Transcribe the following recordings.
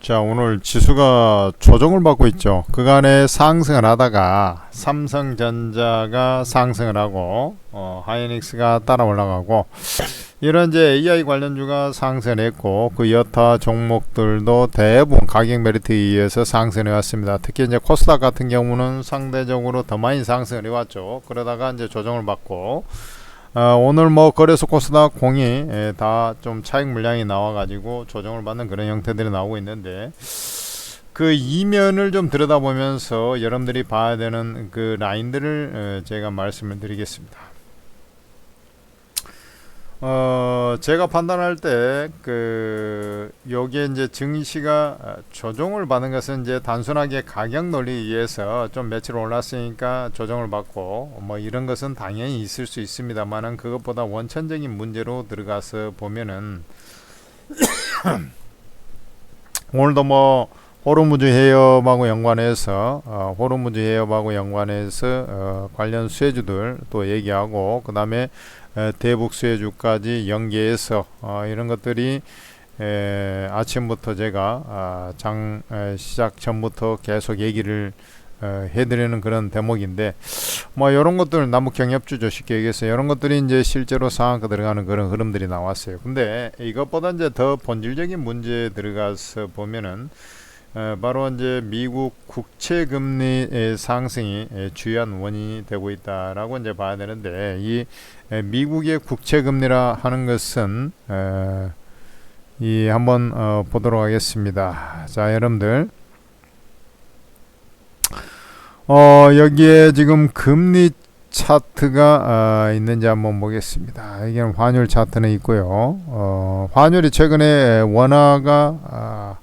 자, 오늘 지수가 조정을 받고 있죠. 그간에 상승을 하다가 삼성전자가 상승을 하고 하이닉스가 따라 올라가고 이런 이제 AI 관련주가 상승을 했고 그 여타 종목들도 대부분 가격 메리트에 의해서 상승해 왔습니다. 특히 이제 코스닥 같은 경우는 상대적으로 더 많이 상승을 해왔죠. 그러다가 이제 조정을 받고 오늘 뭐 거래소 코스닥 공이 다 좀 차익 물량이 나와가지고 조정을 받는 그런 형태들이 나오고 있는데 그 이면을 좀 들여다보면서 여러분들이 봐야 되는 그 라인들을 제가 말씀을 드리겠습니다. 제가 판단할 때 여기에 이제 증시가 조정을 받는 것은 이제 단순하게 가격 논리에 의해서 좀 며칠 올랐으니까 조정을 받고 뭐 이런 것은 당연히 있을 수 있습니다만은 그것보다 원천적인 문제로 들어가서 보면은 오늘도 뭐 호르무즈 해협하고 연관해서 관련 수혜주들 또 얘기하고 그 다음에 대북 수혜주까지 연계해서 이런 것들이 아침부터 제가 장 시작 전부터 계속 얘기를 해드리는 그런 대목인데 뭐 이런 것들 남북 경협주죠. 쉽게 얘기해서 이런 것들이 이제 실제로 상한가 들어가는 그런 흐름들이 나왔어요. 근데 이것보다 이제 더 본질적인 문제에 들어가서 보면은 바로 이제 미국 국채 금리의 상승이 주요한 원인이 되고 있다라고 이제 봐야 되는데 이 미국의 국채 금리라 하는 것은 한번 보도록 하겠습니다. 자, 여러분들 여기에 지금 금리 차트가 있는지 한번 보겠습니다. 이게 환율 차트는 있고요. 환율이 최근에 원화가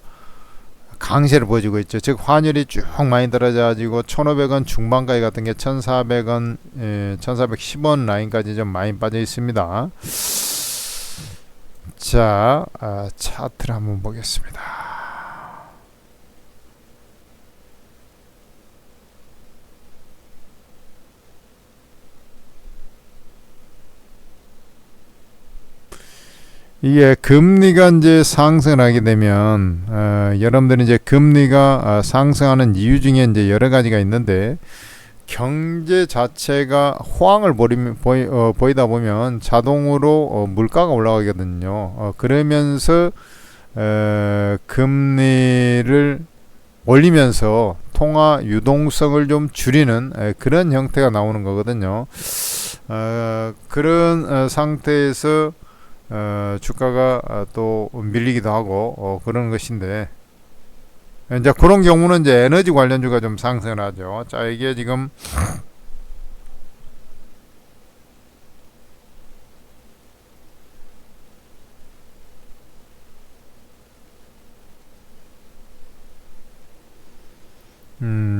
강세를 보여주고 있죠. 즉 환율이 쭉 많이 떨어져가지고 1,500원 중반가에 같은 게 1,400원, 1,410원 라인까지 좀 많이 빠져 있습니다. 자, 차트를 한번 보겠습니다. 이게 금리가 이제 상승하게 되면 여러분들이 이제 금리가 상승하는 이유 중에 이제 여러 가지가 있는데 경제 자체가 호황을 보이다 보면 자동으로 물가가 올라가거든요. 그러면서 금리를 올리면서 통화 유동성을 좀 줄이는 그런 형태가 나오는 거거든요. 그런 상태에서 주가가 또 밀리기도 하고 그런 것인데 이제 그런 경우는 이제 에너지 관련주가 좀 상승을 하죠. 자, 이게 지금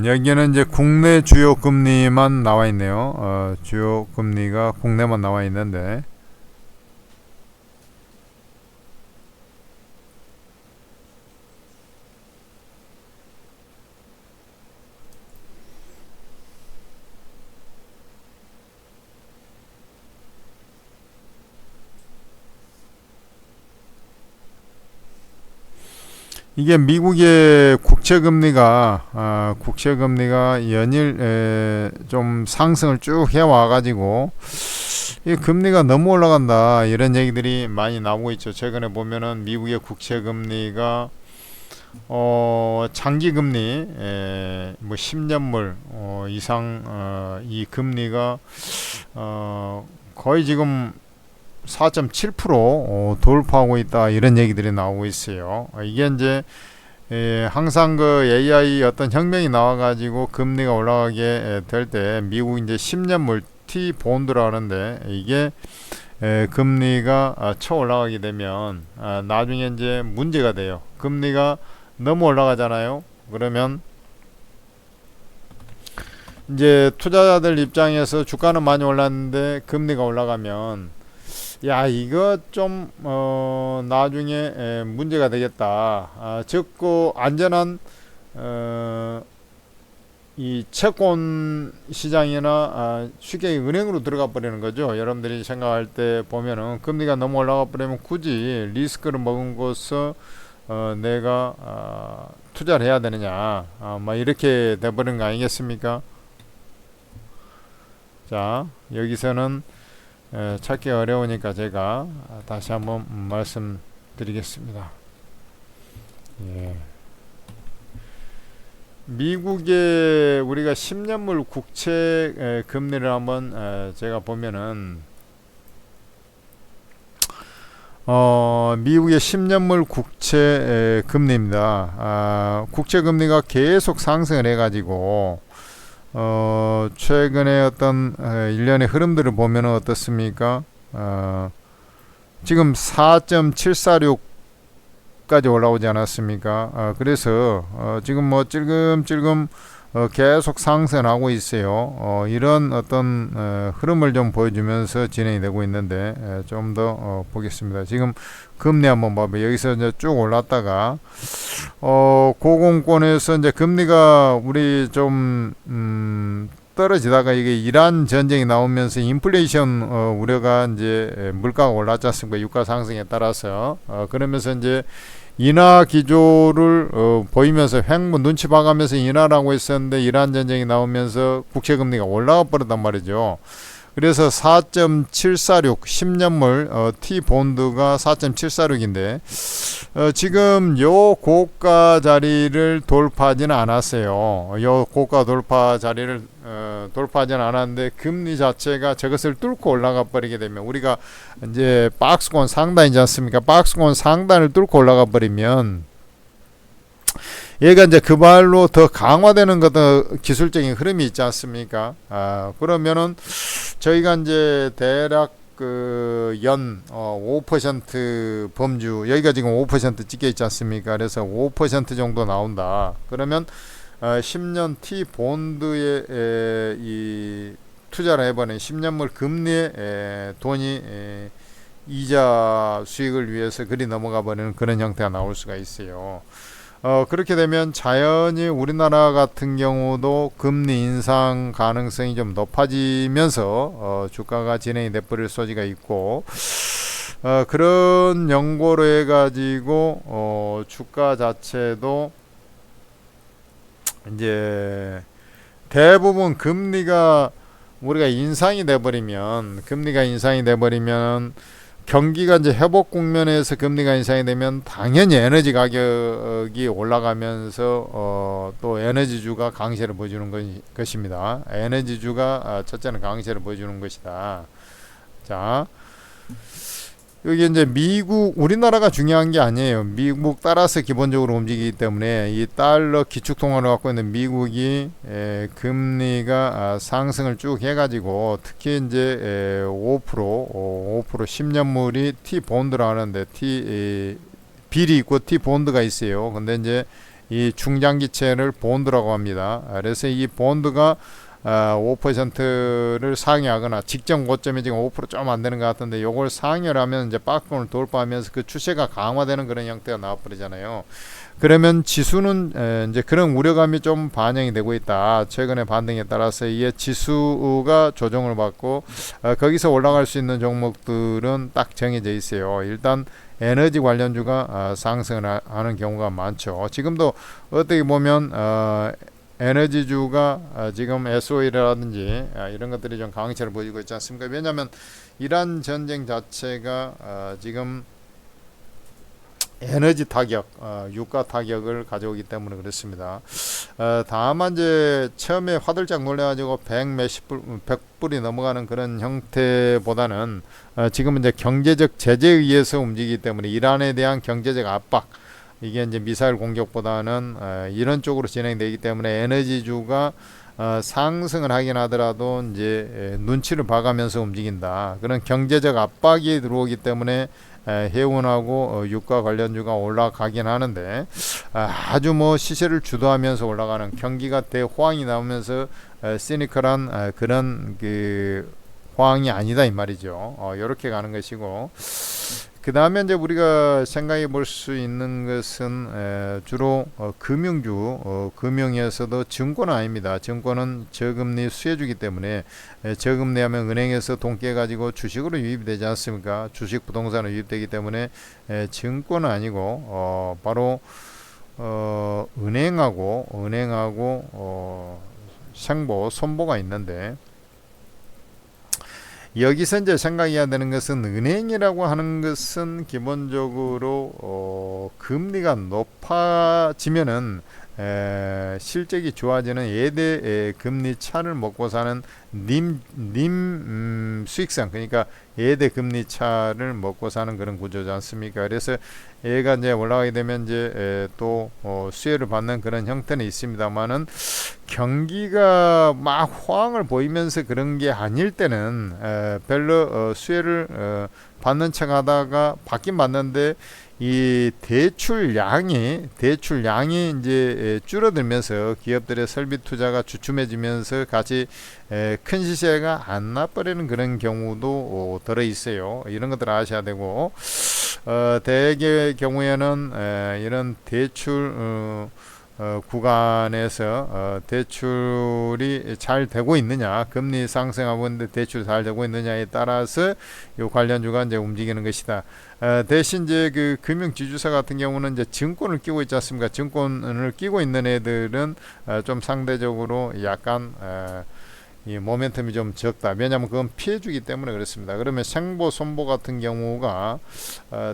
여기는 이제 국내 주요 금리만 나와 있네요. 주요 금리가 국내만 나와 있는데 이게 미국의 국채금리가 연일 좀 상승을 쭉 해와가지고 이 금리가 너무 올라간다 이런 얘기들이 많이 나오고 있죠. 최근에 보면은 미국의 국채금리가 장기금리 뭐 10년물 이상 이 금리가 거의 지금 4.7% 돌파하고 있다 이런 얘기들이 나오고 있어요. 이게 이제 항상 그 AI 어떤 혁명이 나와가지고 금리가 올라가게 될 때 미국 이제 10년물 T 본드라 하는데 이게 금리가 쳐 올라가게 되면 나중에 이제 문제가 돼요. 금리가 너무 올라가잖아요. 그러면 이제 투자자들 입장에서 주가는 많이 올랐는데 금리가 올라가면 야, 이거 좀 나중에 문제가 되겠다. 즉 안전한 이 채권 시장이나 쉽게 은행으로 들어가 버리는 거죠. 여러분들이 생각할 때 보면은 금리가 너무 올라가 버리면 굳이 리스크를 먹은 것을 내가 투자를 해야 되느냐, 뭐 이렇게 돼버린 거 아니겠습니까? 자, 여기서는 찾기 어려우니까 제가 다시 한번 말씀드리겠습니다. 예. 미국의 우리가 10년물 국채 금리를 한번 제가 보면은 미국의 10년물 국채 금리입니다. 국채 금리가 계속 상승을 해가지고 최근에 어떤 일련의 흐름들을 보면 어떻습니까? 지금 4.746까지 올라오지 않았습니까? 그래서 지금 뭐 찔금찔금 계속 상승하고 있어요. 이런 어떤 흐름을 좀 보여주면서 진행이 되고 있는데 좀 더 보겠습니다. 지금 금리 한번 봐봐요. 여기서 이제 쭉 올랐다가 고공권에서 이제 금리가 우리 좀 떨어지다가 이게 이란 전쟁이 나오면서 인플레이션 우려가 이제 물가가 올랐지 않습니까? 유가 상승에 따라서 그러면서 이제 인하 기조를 보이면서 횡보 눈치 봐가면서 인하라고 했었는데 이란 전쟁이 나오면서 국채 금리가 올라가 버렸단 말이죠. 그래서 4.746 10년물 T 본드가 4.746인데 지금 요 고가 자리를 돌파하지는 않았어요. 요 고가 돌파 자리를 돌파하지는 않았는데 금리 자체가 저것을 뚫고 올라가 버리게 되면 우리가 이제 박스권 상단이지 않습니까? 박스권 상단을 뚫고 올라가 버리면 얘가 이제 그 발로 더 강화되는 것도 기술적인 흐름이 있지 않습니까? 그러면은 저희가 이제 대략 연 5% 범주 여기가 지금 5% 찍혀 있지 않습니까? 그래서 5% 정도 나온다. 그러면 10년 T 본드에 이 투자를 해보는 10년물 금리에 돈이 이자 수익을 위해서 그리 넘어가 버리는 그런 형태가 나올 수가 있어요. 그렇게 되면 자연히 우리나라 같은 경우도 금리 인상 가능성이 좀 높아지면서 주가가 진행이 돼버릴 소지가 있고 그런 연고로 해가지고 주가 자체도 이제 대부분 금리가 우리가 인상이 돼버리면 경기가 이제 회복 국면에서 금리가 인상이 되면 당연히 에너지 가격이 올라가면서 또 에너지주가 강세를 보여주는 것입니다. 에너지주가 첫째는 강세를 보여주는 것이다. 자, 여기 이제 미국 우리나라가 중요한 게 아니에요. 미국 따라서 기본적으로 움직이기 때문에 이 달러 기축통화를 갖고 있는 미국이 금리가 상승을 쭉 해가지고 특히 이제 5% 10년물이 T 본드라 하는데 빌이 있고 T 본드가 있어요. 근데 이제 이 중장기채를 본드라고 합니다. 그래서 이 본드가 5%를 상회하거나 직전 고점이 지금 5% 좀 안 되는 것 같은데 요걸 상회를 하면 이제 박스권을 돌파하면서 그 추세가 강화되는 그런 형태가 나와버리잖아요. 그러면 지수는 이제 그런 우려감이 좀 반영이 되고 있다. 최근의 반등에 따라서 이게 지수가 조정을 받고 거기서 올라갈 수 있는 종목들은 딱 정해져 있어요. 일단 에너지 관련주가 상승을 하는 경우가 많죠. 지금도 어떻게 보면 에너지주가 지금 SOE라든지 이런 것들이 좀 강세를 보이고 있지 않습니까? 왜냐하면 이란 전쟁 자체가 지금 에너지 타격, 유가 타격을 가져오기 때문에 그렇습니다. 다만 이제 처음에 화들짝 놀래가지고 100불이 넘어가는 그런 형태보다는 지금 이제 경제적 제재에 의해서 움직이기 때문에 이란에 대한 경제적 압박 이게 이제 미사일 공격보다는 이런 쪽으로 진행되기 때문에 에너지주가 상승을 하긴 하더라도 이제 눈치를 봐가면서 움직인다. 그런 경제적 압박이 들어오기 때문에 해운하고 유가 관련주가 올라가긴 하는데 아주 뭐 시세를 주도하면서 올라가는 경기가 대호황이 나오면서 시니컬한 그런 그 호황이 아니다 이 말이죠. 이렇게 가는 것이고 그 다음에 이제 우리가 생각해 볼 수 있는 것은 주로 금융주, 금융에서도 증권은 아닙니다. 증권은 저금리 수혜주기 때문에 저금리 하면 은행에서 돈 깨가지고 주식으로 유입이 되지 않습니까? 주식 부동산으로 유입되기 때문에 증권은 아니고 바로 은행하고 생보, 손보가 있는데, 여기서 이제 생각해야 되는 것은 은행이라고 하는 것은 기본적으로 금리가 높아지면은 실적이 좋아지는 예대 금리 차를 먹고 사는 님 수익성, 그러니까 예대 금리 차를 먹고 사는 그런 구조지 않습니까? 그래서 얘가 이제 올라가게 되면 이제 또 수혜를 받는 그런 형태는 있습니다만은, 경기가 막 호황을 보이면서 그런 게 아닐 때는 별로 수혜를 받는 척 하다가 받긴 받는데, 이 대출량이 이제 줄어들면서 기업들의 설비 투자가 주춤해지면서 같이 큰 시세가 안 나버리는 그런 경우도 들어 있어요. 이런 것들 아셔야 되고, 대개의 경우에는 이런 대출 구간에서 대출이 잘 되고 있느냐, 금리 상승하고 있는데 대출이 잘 되고 있느냐에 따라서 요 관련주가 이제 움직이는 것이다. 대신 이제 그 금융지주사 같은 경우는 이제 증권을 끼고 있지 않습니까? 증권을 끼고 있는 애들은 좀 상대적으로 약간 이 모멘텀이 좀 적다. 왜냐하면 그건 피해주기 때문에 그렇습니다. 그러면 생보, 손보 같은 경우가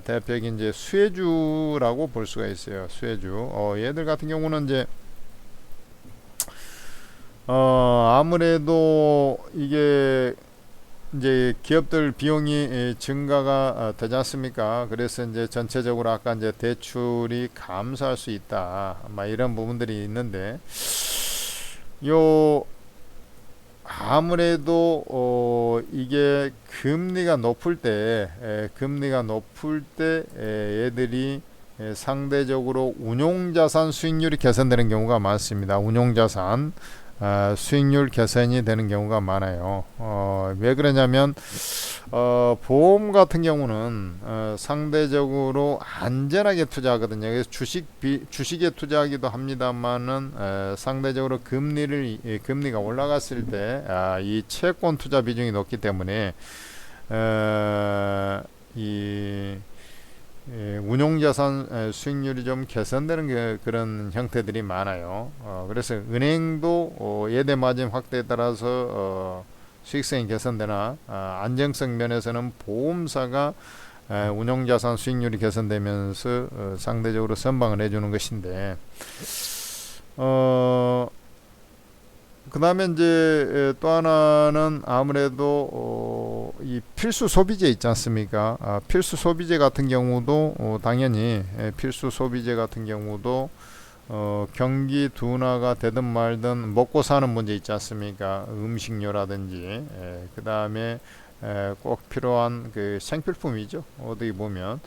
대표적인 이제 수혜주라고 볼 수가 있어요. 수혜주. 얘들 같은 경우는 아무래도 이게 이제 기업들 비용이 증가가 되지 않습니까? 그래서 이제 전체적으로 아까 이제 대출이 감소할 수 있다. 막 이런 부분들이 있는데, 아무래도 이게 금리가 높을 때 얘들이 상대적으로 운용자산 수익률이 개선되는 경우가 많습니다. 운용자산 수익률 개선이 되는 경우가 많아요. 왜 그러냐면 보험 같은 경우는 상대적으로 안전하게 투자하거든요. 그래서 주식에 투자하기도 합니다만은 상대적으로 금리가 올라갔을 때 이 채권 투자 비중이 높기 때문에 운용자산 수익률이 좀 개선되는 그런 형태들이 많아요. 그래서 은행도 예대 마진 확대에 따라서 수익성이 개선되나, 안정성 면에서는 보험사가 운용자산 수익률이 개선되면서 상대적으로 선방을 해주는 것인데, 그 다음에 이제 또 하나는 아무래도 이 필수 소비재 있지 않습니까? 필수 소비재 같은 경우도 당연히 필수 소비재 같은 경우도 경기 둔화가 되든 말든 먹고 사는 문제 있지 않습니까? 음식료라든지 그 다음에 꼭 필요한 그 생필품이죠. 어디 보면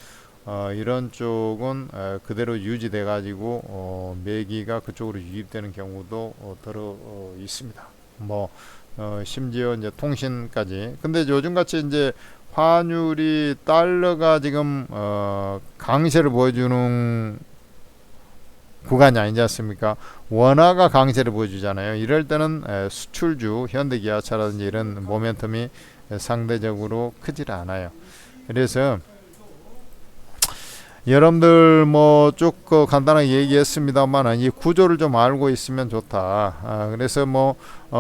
이런 쪽은 그대로 유지돼 가지고 매기가 그쪽으로 유입되는 경우도 들어 있습니다. 뭐 심지어 이제 통신까지. 근데 요즘같이 이제 환율이 달러가 지금 강세를 보여주는 구간이 아니지 않습니까? 원화가 강세를 보여주잖아요. 이럴 때는 수출주 현대기아차라든지 이런 모멘텀이 상대적으로 크질 않아요. 그래서 여러분들 뭐 쭉 간단하게 얘기했습니다만 이 구조를 좀 알고 있으면 좋다. 그래서 뭐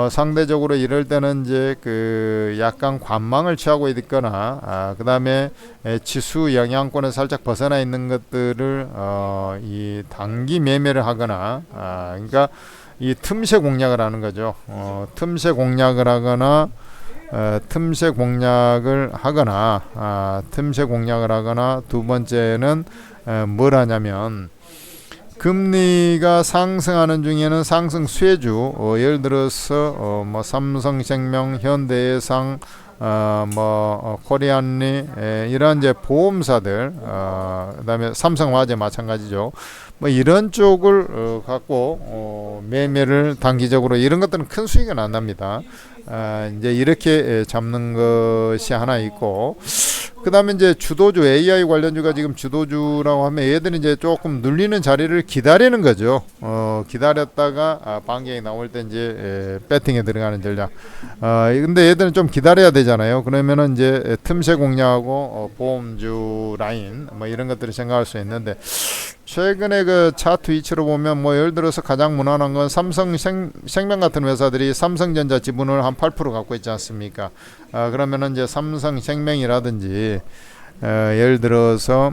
상대적으로 이럴 때는 이제 그 약간 관망을 취하고 있거나 그 다음에 지수 영향권에 살짝 벗어나 있는 것들을 이 단기 매매를 하거나 그러니까 이 틈새 공략을 하는 거죠. 틈새 공략을 하거나 두 번째는 뭘 하냐면 금리가 상승하는 중에는 상승 수혜주 예를 들어서 뭐 삼성생명, 현대해상, 코리안리 이런 이제 보험사들 그다음에 삼성화재 마찬가지죠. 뭐 이런 쪽을 갖고 매매를 단기적으로 이런 것들은 큰 수익은 안 납니다. 이제 이렇게 잡는 것이 하나 있고, 그 다음에 이제 주도주 AI 관련주가 지금 주도주라고 하면 얘들은 이제 조금 눌리는 자리를 기다리는 거죠. 기다렸다가 반경이 나올 때 이제 배팅에 들어가는 전략. 근데 얘들은 좀 기다려야 되잖아요. 그러면은 이제 틈새 공략하고 보험주 라인 뭐 이런 것들을 생각할 수 있는데, 최근에 그 차트 위치로 보면 뭐 예를 들어서 가장 무난한 건 삼성생명 같은 회사들이 삼성전자 지분을 한 8% 갖고 있지 않습니까? 그러면은 이제 삼성생명이라든지 예를 들어서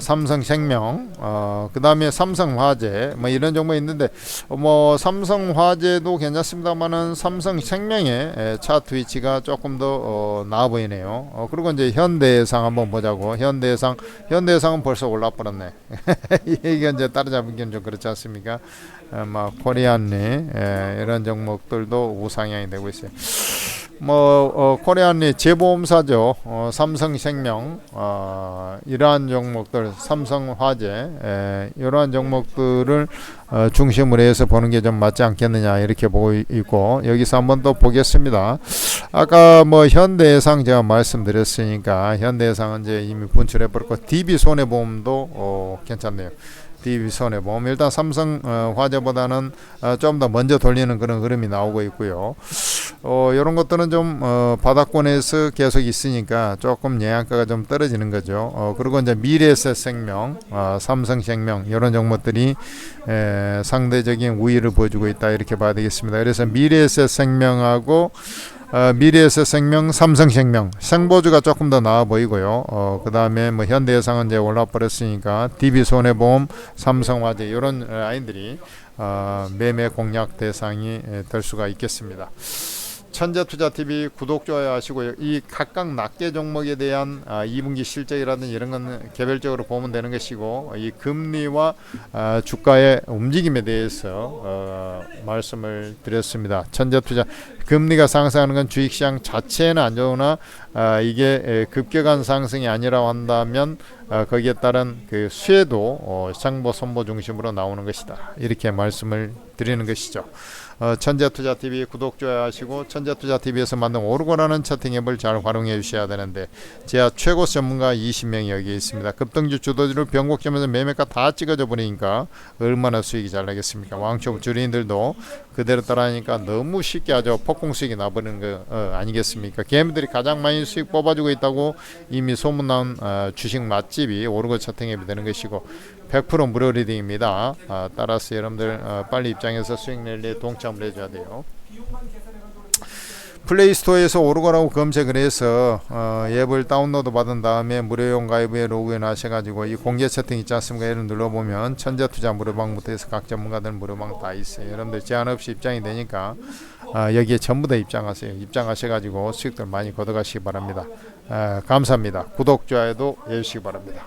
삼성생명, 그 다음에 삼성화재, 뭐 이런 종목이 있는데, 뭐 삼성화재도 괜찮습니다만은 삼성생명의 차트 위치가 조금 더 나아 보이네요. 그리고 이제 현대해상 한번 보자고. 현대해상은 벌써 올라버렸네. 이게 이제 따라잡기는 좀 그렇지 않습니까? 막 코리안리 이런 종목들도 우상향이 되고 있어요. 뭐 코리안리 재보험사죠. 삼성생명, 이러한 종목들, 삼성화재, 이러한 종목들을 중심으로 해서 보는 게 좀 맞지 않겠느냐 이렇게 보고 있고, 여기서 한번 또 보겠습니다. 아까 뭐 현대해상 제가 말씀드렸으니까 현대해상은 이제 이미 분출해 버렸고, DB손해보험도 괜찮네요. DB손해보험 일단 삼성 화재보다는 좀 더 먼저 돌리는 그런 흐름이 나오고 있고요. 이런 것들은 좀 바닥권에서 계속 있으니까 조금 영양가가 좀 떨어지는 거죠. 그리고 이제 미래에셋생명, 삼성생명 이런 종목들이 상대적인 우위를 보여주고 있다 이렇게 봐야 되겠습니다. 그래서 미래에셋생명하고 미래에셋생명, 삼성생명, 생보주가 조금 더 나아 보이고요. 그 다음에 뭐 현대해상은 이제 올라버렸으니까 DB손해보험, 삼성화재 이런 라인들이 매매 공략 대상이 될 수가 있겠습니다. 천재투자TV 구독, 좋아요 하시고요. 이 각각 낱개 종목에 대한 2분기 실적이라든지 이런 건 개별적으로 보면 되는 것이고, 이 금리와 주가의 움직임에 대해서 말씀을 드렸습니다. 천재투자 금리가 상승하는 건 주식시장 자체는 안 좋으나 이게 급격한 상승이 아니라고 한다면 거기에 따른 그 수혜도 상보 선보 중심으로 나오는 것이다 이렇게 말씀을 드리는 것이죠. 천재투자TV 구독, 좋아요 하시고, 천재투자TV에서 만든 오르고라는 채팅 앱을 잘 활용해 주셔야 되는데, 제가 최고 전문가 20명이 여기 있습니다. 급등주 주도주를 변곡점에서 매매가 다 찍어져 버리니까 얼마나 수익이 잘 나겠습니까? 왕초 주린들도 그대로 따라하니까 너무 쉽게 아주 폭풍 수익이 나버리는 거 아니겠습니까? 개미들이 가장 많이 수익 뽑아주고 있다고 이미 소문난 주식 맛집이 오르고 채팅 앱이 되는 것이고, 100% 무료 리딩입니다. 따라서 여러분들 빨리 입장해서 수익 랠리에 동참을 해줘야 돼요. 플레이스토어에서 오르고라고 검색을 해서 앱을 다운로드 받은 다음에 무료용 가입에 로그인 하셔가지고 이 공개 채팅 있지 않습니까? 얘를 눌러보면 천재투자 무료방부터 해서 각 전문가들 무료방 다 있어요. 여러분들 제한 없이 입장이 되니까 여기에 전부 다 입장하세요. 입장하셔가지고 수익들 많이 걷어가시기 바랍니다. 감사합니다. 구독, 좋아요도 해주시기 바랍니다.